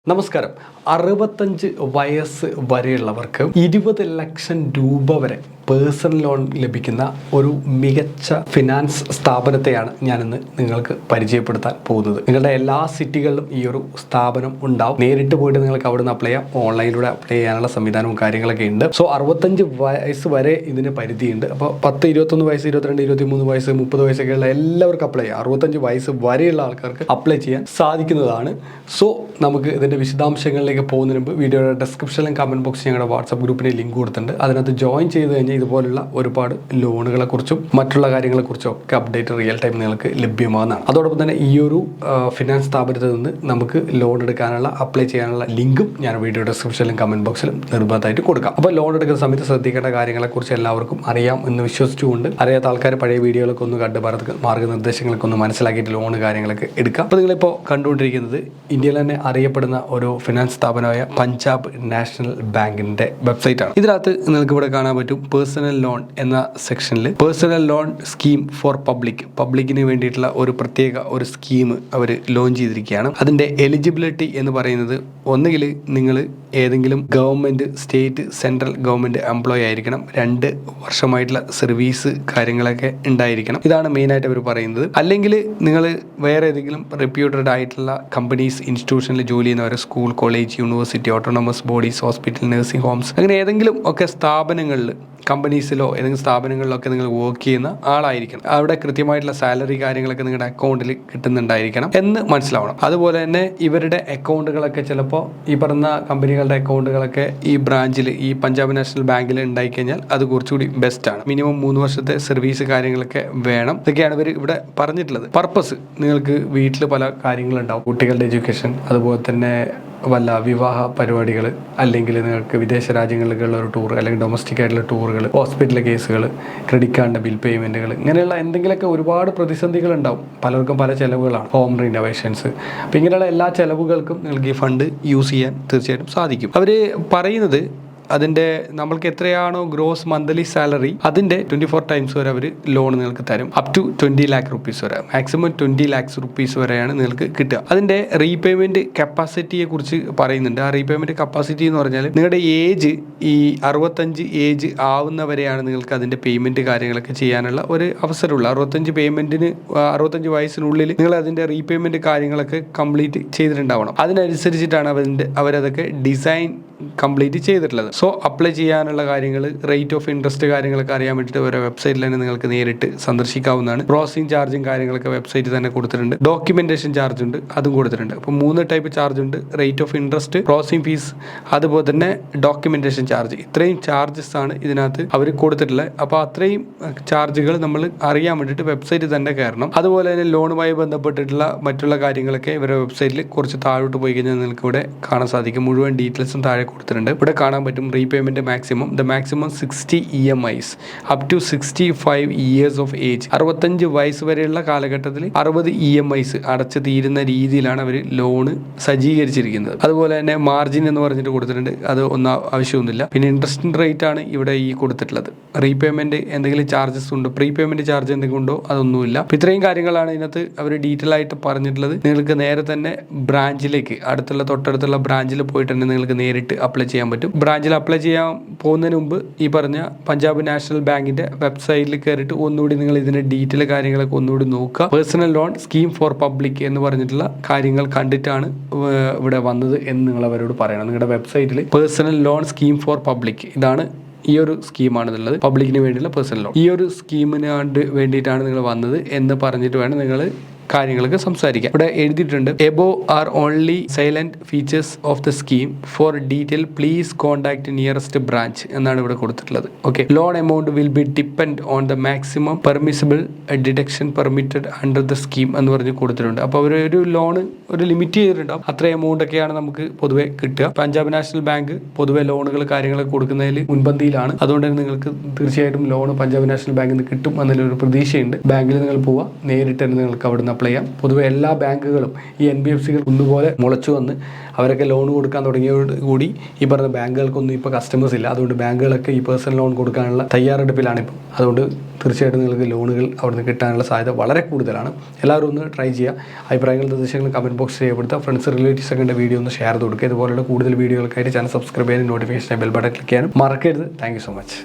നമസ്കാരം. 65 വയസ്സ് വരെയുള്ളവർക്ക് 20 ലക്ഷം രൂപ വരെ പേഴ്സണൽ ലോൺ ലഭിക്കുന്ന ഒരു മികച്ച ഫിനാൻസ് സ്ഥാപനത്തെയാണ് ഞാനിന്ന് നിങ്ങൾക്ക് പരിചയപ്പെടുത്താൻ പോകുന്നത്. നിങ്ങളുടെ എല്ലാ സിറ്റികളിലും ഈ ഒരു സ്ഥാപനം ഉണ്ടാവും. നേരിട്ട് പോയിട്ട് നിങ്ങൾക്ക് അവിടെ നിന്ന് അപ്ലൈ ചെയ്യാം. ഓൺലൈനിലൂടെ അപ്ലൈ ചെയ്യാനുള്ള സംവിധാനവും കാര്യങ്ങളൊക്കെ ഉണ്ട്. സോ 65 വയസ്സ് വരെ ഇതിന് പരിധിയുണ്ട്. അപ്പോൾ 10, 21 വയസ്സ്, 22, 23 വയസ്സ്, 30 വയസ്സൊക്കെയുള്ള എല്ലാവർക്കും അപ്ലൈ ചെയ്യാം. 65 വയസ്സ് വരെയുള്ള ആൾക്കാർക്ക് അപ്ലൈ ചെയ്യാൻ സാധിക്കുന്നതാണ്. സോ നമുക്ക് ഇതിൻ്റെ വിശദാംശങ്ങളിലേക്ക് പോകുന്നതിന് മുമ്പ് വീഡിയോയുടെ ഡിസ്ക്രിപ്ഷനിലും കമൻറ്റ് ബോക്സിൽ ഞങ്ങളുടെ വാട്സ്ആപ്പ് ഗ്രൂപ്പിന് ലിങ്ക് കൊടുത്തിട്ടുണ്ട്. അതിനകത്ത് ജോയിൻ ചെയ്ത് കഴിഞ്ഞാൽ ഇതുപോലുള്ള ഒരുപാട് ലോണുകളെക്കുറിച്ചും മറ്റുള്ള കാര്യങ്ങളെക്കുറിച്ചും ഒക്കെ അപ്ഡേറ്റ് റിയൽ ടൈം നിങ്ങൾക്ക് ലഭ്യമാകുന്നതാണ്. അതോടൊപ്പം തന്നെ ഈ ഒരു ഫിനാൻസ് സ്ഥാപനത്തിൽ നിന്ന് നമുക്ക് ലോൺ എടുക്കാനുള്ള അപ്ലൈ ചെയ്യാനുള്ള ലിങ്കും ഞാൻ വീഡിയോ ഡിസ്ക്രിപ്ഷനിലും കമൻറ്റ് ബോക്സിലും നിർബന്ധമായിട്ട് കൊടുക്കാം. അപ്പോൾ ലോൺ എടുക്കുന്ന സമയത്ത് ശ്രദ്ധിക്കേണ്ട കാര്യങ്ങളെക്കുറിച്ച് എല്ലാവർക്കും അറിയാം എന്ന് വിശ്വസിച്ചുകൊണ്ട് അറിയാത്ത ആൾക്കാർ പഴയ വീഡിയോകളൊക്കെ ഒന്ന് കണ്ട് മാർഗ്ഗനിർദ്ദേശങ്ങളൊക്കെ ഒന്ന് മനസ്സിലാക്കിയിട്ട് ലോൺ കാര്യങ്ങളൊക്കെ എടുക്കാം. അപ്പോൾ നിങ്ങളിപ്പോൾ കണ്ടുകൊണ്ടിരിക്കുന്നത് ഇന്ത്യയിൽ തന്നെ അറിയപ്പെടുന്ന ഒരു ഫിനാൻസ് സ്ഥാപനമായ പഞ്ചാബ് നാഷണൽ ബാങ്കിന്റെ വെബ്സൈറ്റ് ആണ്. ഇതിനകത്ത് നിങ്ങൾക്ക് ഇവിടെ കാണാൻ പറ്റും പേഴ്സണൽ ലോൺ എന്ന സെക്ഷനിൽ പേഴ്സണൽ ലോൺ സ്കീം ഫോർ പബ്ലിക്കിന് വേണ്ടിയിട്ടുള്ള ഒരു പ്രത്യേക ഒരു സ്കീം അവർ ലോഞ്ച് ചെയ്തിരിക്കുകയാണ്. അതിന്റെ എലിജിബിലിറ്റി എന്ന് പറയുന്നത് ഒന്നുകിൽ നിങ്ങൾ ഏതെങ്കിലും government, state, central government employee ആയിരിക്കണം, 2 വർഷമായിട്ടുള്ള സർവീസ് കാര്യങ്ങളൊക്കെ ഉണ്ടായിരിക്കണം. ഇതാണ് മെയിനായിട്ട് അവർ പറയുന്നത്. അല്ലെങ്കിൽ നിങ്ങൾ വേറെ ഏതെങ്കിലും റെപ്യൂട്ടഡ് ആയിട്ടുള്ള കമ്പനീസ്, ഇൻസ്റ്റിറ്റ്യൂഷനിൽ ജോലി ചെയ്യുന്നവർ, school, college, university, autonomous bodies, hospital, nursing Holmes, അങ്ങനെ ഏതെങ്കിലും ഒക്കെ സ്ഥാപനങ്ങളിൽ, കമ്പനീസിലോ ഏതെങ്കിലും സ്ഥാപനങ്ങളിലൊക്കെ നിങ്ങൾ വർക്ക് ചെയ്യുന്ന ആളായിരിക്കണം. അവിടെ കൃത്യമായിട്ടുള്ള സാലറി കാര്യങ്ങളൊക്കെ നിങ്ങളുടെ അക്കൗണ്ടിൽ കിട്ടുന്നുണ്ടായിരിക്കണം എന്ന് മനസ്സിലാവണം. അതുപോലെ തന്നെ ഇവരുടെ അക്കൗണ്ടുകളൊക്കെ ചിലപ്പോൾ ഈ പറഞ്ഞ കമ്പനികളുടെ അക്കൗണ്ടുകളൊക്കെ ഈ ബ്രാഞ്ചിൽ, ഈ പഞ്ചാബ് നാഷണൽ ബാങ്കിൽ ഉണ്ടായിക്കഴിഞ്ഞാൽ അത് കുറച്ചുകൂടി ബെസ്റ്റാണ്. മിനിമം 3 വർഷത്തെ സർവീസ് കാര്യങ്ങളൊക്കെ വേണം. ഇതൊക്കെയാണ് ഇവർ ഇവിടെ പറഞ്ഞിട്ടുള്ളത്. പർപ്പസ്, നിങ്ങൾക്ക് വീട്ടിൽ പല കാര്യങ്ങളുണ്ടാവും. കുട്ടികളുടെ എഡ്യൂക്കേഷൻ, അതുപോലെ തന്നെ വല്ല വിവാഹ പരിപാടികൾ, അല്ലെങ്കിൽ നിങ്ങൾക്ക് വിദേശ രാജ്യങ്ങളിലേക്കുള്ള ഒരു ടൂർ, അല്ലെങ്കിൽ ഡൊമസ്റ്റിക് ആയിട്ടുള്ള ടൂറുകൾ, ഹോസ്പിറ്റൽ കേസുകൾ, ക്രെഡിറ്റ് കാർഡിൻ്റെ ബിൽ പേയ്മെൻറ്റുകൾ, ഇങ്ങനെയുള്ള എന്തെങ്കിലുമൊക്കെ ഒരുപാട് പ്രതിസന്ധികൾ ഉണ്ടാവും. പലർക്കും പല ചിലവുകളാണ്, ഹോം റിനോവേഷൻസ്. അപ്പോൾ ഇങ്ങനെയുള്ള എല്ലാ ചിലവുകൾക്കും നിങ്ങൾക്ക് ഈ ഫണ്ട് യൂസ് ചെയ്യാൻ തീർച്ചയായിട്ടും സാധിക്കും. അവർ പറയുന്നത് അതിൻ്റെ നമ്മൾക്ക് എത്രയാണോ ഗ്രോസ് മന്ത്ലി സാലറി അതിൻ്റെ 24 ടൈംസ് വരെ അവർ ലോൺ നിങ്ങൾക്ക് തരും. അപ് ടു 20 lakh റുപ്പീസ് വരെ, മാക്സിമം 20 lakhs റുപ്പീസ് വരെയാണ് നിങ്ങൾക്ക് കിട്ടുക. അതിൻ്റെ റീപേയ്മെൻറ്റ് കപ്പാസിറ്റിയെ കുറിച്ച് പറയുന്നുണ്ട്. ആ റീപേയ്മെൻറ്റ് കപ്പാസിറ്റി എന്ന് പറഞ്ഞാൽ നിങ്ങളുടെ ഏജ് ഈ 65 ഏജ് ആവുന്നവരെയാണ് നിങ്ങൾക്ക് അതിൻ്റെ പേയ്മെൻറ്റ് കാര്യങ്ങളൊക്കെ ചെയ്യാനുള്ള ഒരു അവസരമുള്ളൂ. 65 വയസ്സിനുള്ളിൽ നിങ്ങൾ അതിൻ്റെ റീപേയ്മെൻറ്റ് കാര്യങ്ങളൊക്കെ കംപ്ലീറ്റ് ചെയ്തിട്ടുണ്ടാവണം. അതിനനുസരിച്ചിട്ടാണ് അവരതൊക്കെ ഡിസൈൻ കംപ്ലീറ്റ് ചെയ്തിട്ടുള്ളത്. സോ അപ്ലൈ ചെയ്യാനുള്ള കാര്യങ്ങൾ, റേറ്റ് ഓഫ് ഇൻട്രസ്റ്റ് കാര്യങ്ങളൊക്കെ അറിയാൻ വേണ്ടിയിട്ട് ഒരു വെബ്സൈറ്റിൽ തന്നെ നിങ്ങൾക്ക് നേരിട്ട് സന്ദർശിക്കാവുന്നതാണ്. പ്രോസസിങ് ചാർജും കാര്യങ്ങളൊക്കെ വെബ്സൈറ്റിൽ തന്നെ കൊടുത്തിട്ടുണ്ട്. ഡോക്യുമെന്റേഷൻ ചാർജ് ഉണ്ട്, അതും കൊടുത്തിട്ടുണ്ട്. അപ്പോൾ 3 ടൈപ്പ് ചാർജ് ഉണ്ട്: rate of interest, processing fees, അതുപോലെ തന്നെ ഡോക്യുമെന്റേഷൻ ചാർജ്. ഇത്രയും ചാർജസ് ആണ് ഇതിനകത്ത് അവർ കൊടുത്തിട്ടുള്ളത്. അപ്പോൾ അത്രയും ചാർജുകൾ നമ്മൾ അറിയാൻ വേണ്ടിയിട്ട് വെബ്സൈറ്റിൽ തന്നെ കയറണം. അതുപോലെ തന്നെ ലോണുമായി ബന്ധപ്പെട്ടിട്ടുള്ള മറ്റുള്ള കാര്യങ്ങളൊക്കെ ഇവരുടെ വെബ്സൈറ്റിൽ കുറച്ച് താഴോട്ട് പോയി കഴിഞ്ഞാൽ നിങ്ങൾക്ക് ഇവിടെ കാണാൻ സാധിക്കും. മുഴുവൻ ഡീറ്റെയിൽസും താഴെ കൊടുത്തിട്ടുണ്ട്. ഇവിടെ കാണാൻ പറ്റും repayment maximum 60 EMIs up to 65 years of age. 65 വയസ്സ് വരെയുള്ള കാലഘട്ടത്തിൽ 60 EMIs അടച്ചു തീരുന്ന രീതിയിലാണ് അവർ ലോണ് സജ്ജീകരിച്ചിരിക്കുന്നത്. അതുപോലെ തന്നെ മാർജിൻ എന്ന് പറഞ്ഞിട്ട് കൊടുത്തിട്ടുണ്ട്. അത് ഒന്നും ആവശ്യമൊന്നുമില്ല. പിന്നെ ഇൻട്രസ്റ്റ് റേറ്റ് ആണ് ഇവിടെ ഈ കൊടുത്തിട്ടുള്ളത്. റീപേയ്മെന്റ് എന്തെങ്കിലും ചാർജസ് ഉണ്ടോ, പ്രീപേയ്മെന്റ് ചാർജ് എന്തെങ്കിലും ഉണ്ടോ, അതൊന്നുമില്ല. അപ്പോൾ ഇത്രയും കാര്യങ്ങളാണ് ഇതിനകത്ത് അവർ ഡീറ്റെയിൽ ആയിട്ട് പറഞ്ഞിട്ടുള്ളത്. നിങ്ങൾക്ക് നേരെ തന്നെ ബ്രാഞ്ചിലേക്ക്, തൊട്ടടുത്തുള്ള ബ്രാഞ്ചിൽ പോയിട്ട് തന്നെ നിങ്ങൾക്ക് നേരിട്ട് അപ്ലൈ ചെയ്യാൻ പറ്റും. ബ്രാഞ്ചിൽ അപ്ലൈ ചെയ്യാൻ പോകുന്നതിന് മുമ്പ് ഈ പറഞ്ഞ പഞ്ചാബ് നാഷണൽ ബാങ്കിന്റെ വെബ്സൈറ്റിൽ കയറിയിട്ട് ഒന്നുകൂടി നിങ്ങൾ ഇതിന്റെ ഡീറ്റെയിൽ കാര്യങ്ങളൊക്കെ ഒന്നുകൂടി നോക്കുക. Personal loan scheme for public എന്ന് പറഞ്ഞിട്ടുള്ള കാര്യങ്ങൾ കണ്ടിട്ടാണ് ഇവിടെ വന്നത് എന്ന് നിങ്ങൾ അവരോട് പറയണം. നിങ്ങളുടെ വെബ്സൈറ്റിൽ personal loan scheme for public, ഇതാണ് ഈ ഒരു സ്കീമാണെന്നുള്ളത്, പബ്ലിക്കിന് വേണ്ടിയുള്ള പേഴ്സണൽ ലോൺ. ഈ ഒരു സ്കീമിന് വേണ്ടിയിട്ടാണ് നിങ്ങൾ വന്നത് എന്ന് പറഞ്ഞിട്ട് വേണം നിങ്ങൾ കാര്യങ്ങളൊക്കെ സംസാരിക്കാം. ഇവിടെ എഴുതിയിട്ടുണ്ട്, above are only salient features of the scheme. For detail please contact nearest branch എന്നാണ് ഇവിടെ കൊടുത്തിട്ടുള്ളത്. Okay, loan amount will be depend on the maximum permissible deduction permitted under the scheme എന്ന് പറഞ്ഞ് കൊടുത്തിട്ടുണ്ട്. അപ്പോൾ അവർ ഒരു ലോണ് ഒരു ലിമിറ്റ് ചെയ്തിട്ടുണ്ടാവും. അത്ര എമൗണ്ട് ഒക്കെയാണ് നമുക്ക് പൊതുവെ കിട്ടുക. പഞ്ചാബ് നാഷണൽ ബാങ്ക് പൊതുവെ ലോണുകൾ കാര്യങ്ങളൊക്കെ കൊടുക്കുന്നതിൽ മുൻപന്തിയിലാണ്. അതുകൊണ്ട് തന്നെ നിങ്ങൾക്ക് തീർച്ചയായിട്ടും ലോൺ പഞ്ചാബ് നാഷണൽ ബാങ്കിൽ നിന്ന് കിട്ടും എന്നുള്ളൊരു പ്രതീക്ഷയുണ്ട്. ബാങ്കിൽ നിങ്ങൾ പോവുക, നേരിട്ട് തന്നെ നിങ്ങൾക്ക് അവിടെ നിന്ന് അപ്ലൈ ചെയ്യാം. പൊതുവെ എല്ലാ ബാങ്കുകളും ഈ NBFCകൾ ഒന്നുപോലെ മുളച്ചു വന്ന് അവരൊക്കെ ലോൺ കൊടുക്കാൻ തുടങ്ങിയതോടുകൂടി ഈ പറഞ്ഞ ബാങ്കുകൾക്കൊന്നും ഇപ്പോൾ കസ്റ്റമേഴ്സ് ഇല്ല. അതുകൊണ്ട് ബാങ്കുകളൊക്കെ ഈ പേഴ്സണൽ ലോൺ കൊടുക്കാനുള്ള തയ്യാറെടുപ്പിലാണ് ഇപ്പം. അതുകൊണ്ട് തീർച്ചയായിട്ടും നിങ്ങൾക്ക് ലോണുകൾ അവിടുന്ന് കിട്ടാനുള്ള സാധ്യത വളരെ കൂടുതലാണ്. എല്ലാവരും ഒന്ന് ട്രൈ ചെയ്യുക. അഭിപ്രായങ്ങളും നിർദ്ദേശങ്ങളും കമൻറ്റ് ബോക്സിൽ രേഖപ്പെടുത്തുക. ഫ്രണ്ട്സ് റിലേറ്റീവ്സ് ഒക്കെ വീഡിയോ ഒന്ന് ഷെയർ ചെയ്ത് കൊടുക്കുക. ഇതുപോലുള്ള കൂടുതൽ വീഡിയോകൾക്കായിട്ട് ചാനൽ സബ്സ്ക്രൈബ് ചെയ്യാനും നോട്ടിഫിക്കേഷൻ ബെൽ ബട്ടൺ ക്ലിക്ക് ചെയ്യാനും മറക്കരുത്. Thank you so much.